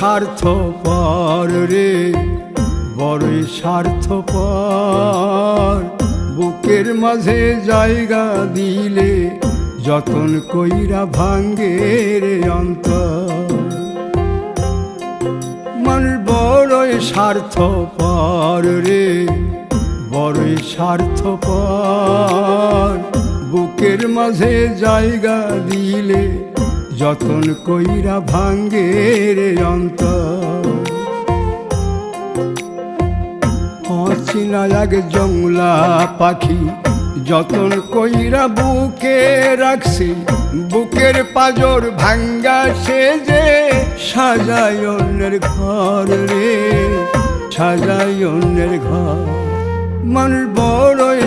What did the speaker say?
স্বার্থপর রে, বড়ই স্বার্থপর। বুকের মাঝে জায়গা দিলে যতন কইরা ভাঙ্গে রে অন্তর। মানুষ বড়ই স্বার্থপর রে, বড়ই স্বার্থপর। বুকের মাঝে জায়গা দিলে যতন কইরা ভাঙ্গে রে অন্তর। অচিনা এক জংলা পাখি যতন কইরা বুকে রাখছি, বুকের পাজর ভাঙ্গা সে যে সাজায় অন্যের ঘর রে, সাজায় অন্যের ঘর। মানুষ বড়ই